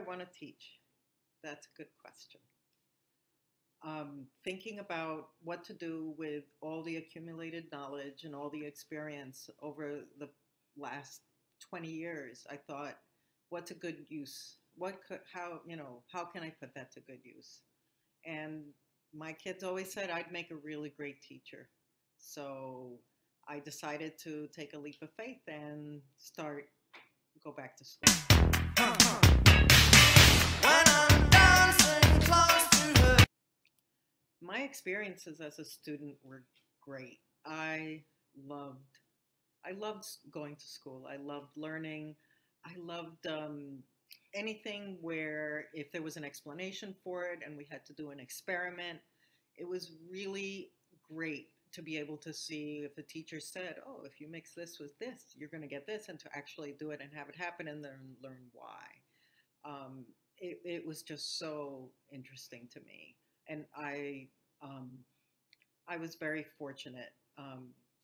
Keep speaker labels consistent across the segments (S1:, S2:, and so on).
S1: want to teach? That's a good question. Thinking about what to do with all the accumulated knowledge and all the experience over the last 20 years, I thought, what's a good use? How can I put that to good use? And my kids always said I'd make a really great teacher. So I decided to take a leap of faith and go back to school. My experiences as a student were great. Loved, I loved going to school. I loved learning. I loved anything where if there was an explanation for it and we had to do an experiment, it was really great to be able to see if the teacher said, oh, if you mix this with this, you're going to get this, and to actually do it and have it happen and then learn why. It was just so interesting to me. And I was very fortunate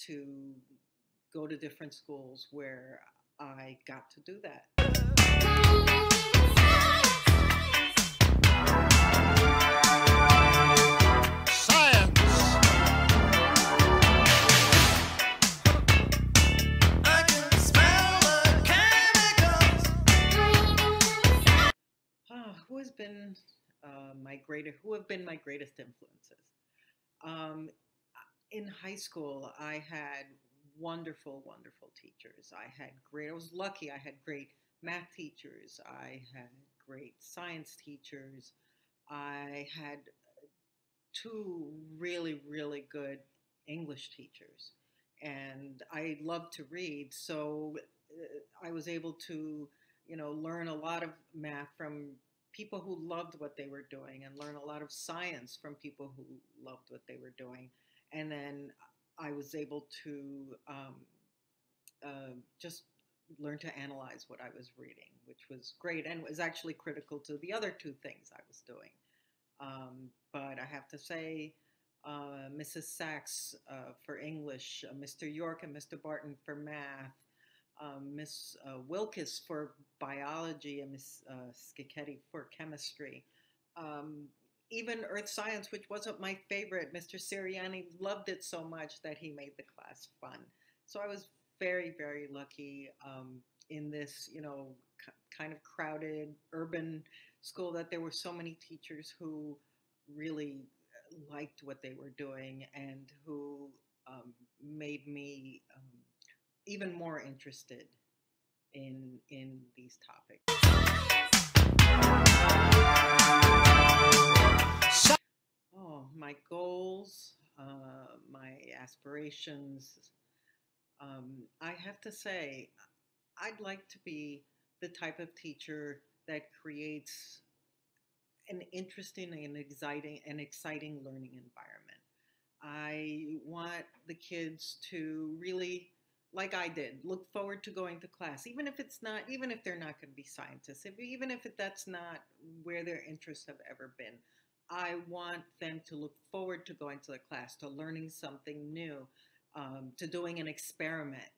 S1: to go to different schools where I got to do that.
S2: Science. I can smell the chemicals.
S1: Who has been who have been my greatest influences? In high school, I had wonderful, wonderful teachers. I was lucky. I had great math teachers. I had great science teachers. I had two really, really good English teachers. And I loved to read. So I was able to, learn a lot of math from people who loved what they were doing, and learn a lot of science from people who loved what they were doing. And then I was able to just learn to analyze what I was reading, which was great and was actually critical to the other two things I was doing. But I have to say, Mrs. Sachs for English, Mr. York and Mr. Barton for math, Miss Wilkes for biology, and Miss Schicchetti for chemistry. Even earth science, which wasn't my favorite, Mr. Siriani loved it so much that he made the class fun. So I was very, very lucky in this, kind of crowded urban school, that there were so many teachers who really liked what they were doing and who made me even more interested in these topics. Oh, my goals, my aspirations. I have to say, I'd like to be the type of teacher that creates an interesting and exciting learning environment. I want the kids to really, like I did, look forward to going to class, even if they're not going to be scientists, even if that's not where their interests have ever been. I want them to look forward to going to the class, to learning something new, to doing an experiment.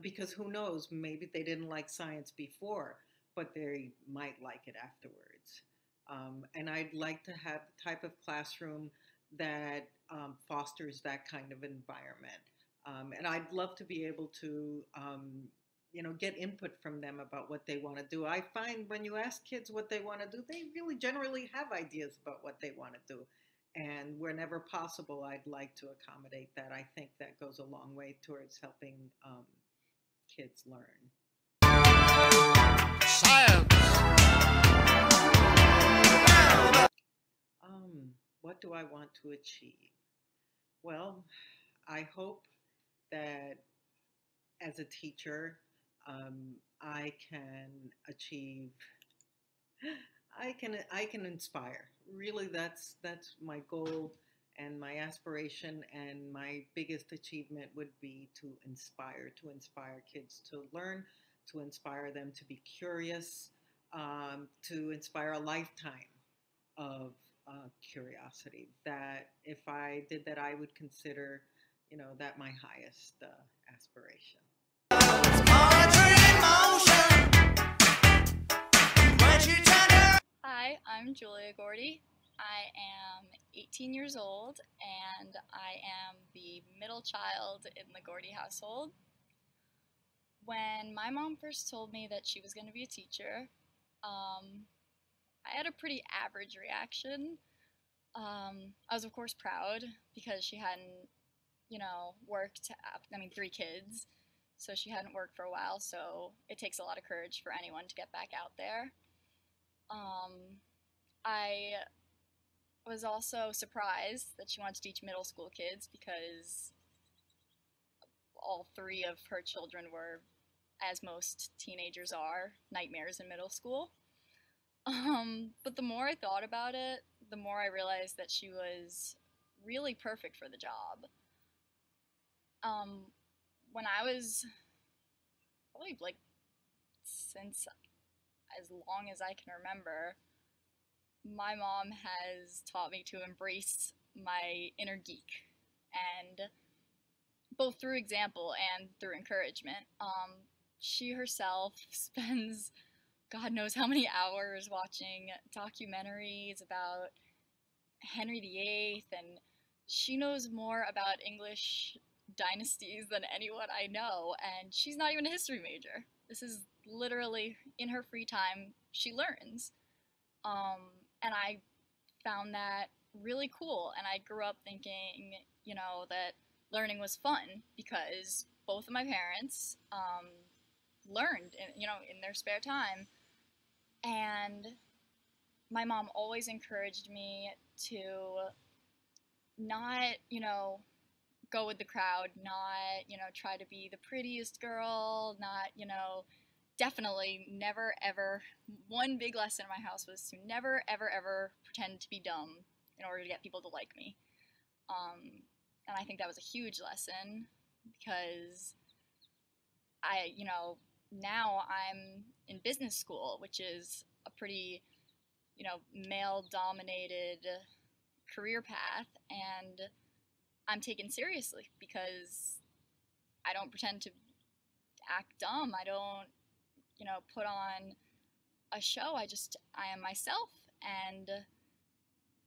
S1: Because who knows, maybe they didn't like science before, but they might like it afterwards. And I'd like to have the type of classroom that fosters that kind of environment. And I'd love to be able to, get input from them about what they want to do. I find when you ask kids what they want to do, they really generally have ideas about what they want to do. And whenever possible, I'd like to accommodate that. I think that goes a long way towards helping kids learn.
S2: Science.
S1: What do I want to achieve? Well, I hope that as a teacher, I can achieve. I can inspire. Really, that's my goal and my aspiration, and my biggest achievement would be to inspire kids to learn, to inspire them to be curious, to inspire a lifetime of curiosity. That if I did that, I would consider, that my highest aspiration.
S2: and she turned her.
S3: Hi, I'm Julia Gordy. I am 18 years old and I am the middle child in the Gordy household. When my mom first told me that she was going to be a teacher, I had a pretty average reaction. I was of course proud because she hadn't, worked, 3 kids, so she hadn't worked for a while, so it takes a lot of courage for anyone to get back out there. I was also surprised that she wanted to teach middle school kids because all 3 of her children were, as most teenagers are, nightmares in middle school. But the more I thought about it, the more I realized that she was really perfect for the job. When I was probably since as long as I can remember, my mom has taught me to embrace my inner geek, and both through example and through encouragement. She herself spends God knows how many hours watching documentaries about Henry VIII, and she knows more about English dynasties than anyone I know, and she's not even a history major. This is literally, in her free time, she learns. And I found that really cool, and I grew up thinking, that learning was fun because both of my parents learned, in their spare time. And my mom always encouraged me to not, go with the crowd, not, try to be the prettiest girl, not, definitely never ever, one big lesson in my house was to never ever ever pretend to be dumb in order to get people to like me. And I think that was a huge lesson because now I'm in business school, which is a pretty, male-dominated career path, and I'm taken seriously because I don't pretend to act dumb. I don't, put on a show. I am myself, and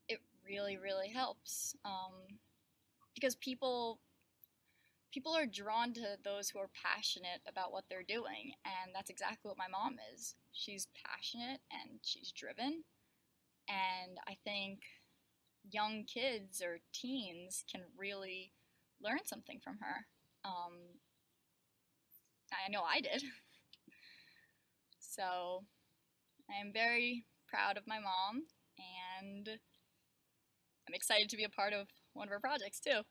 S3: it really, really helps because people are drawn to those who are passionate about what they're doing, and that's exactly what my mom is. She's passionate and she's driven, and I think young kids or teens can really learn something from her. I know I did. So I am very proud of my mom, and I'm excited to be a part of one of her projects too.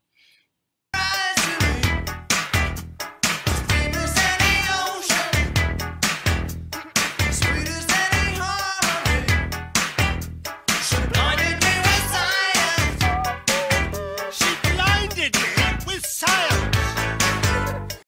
S2: She blinded me with science.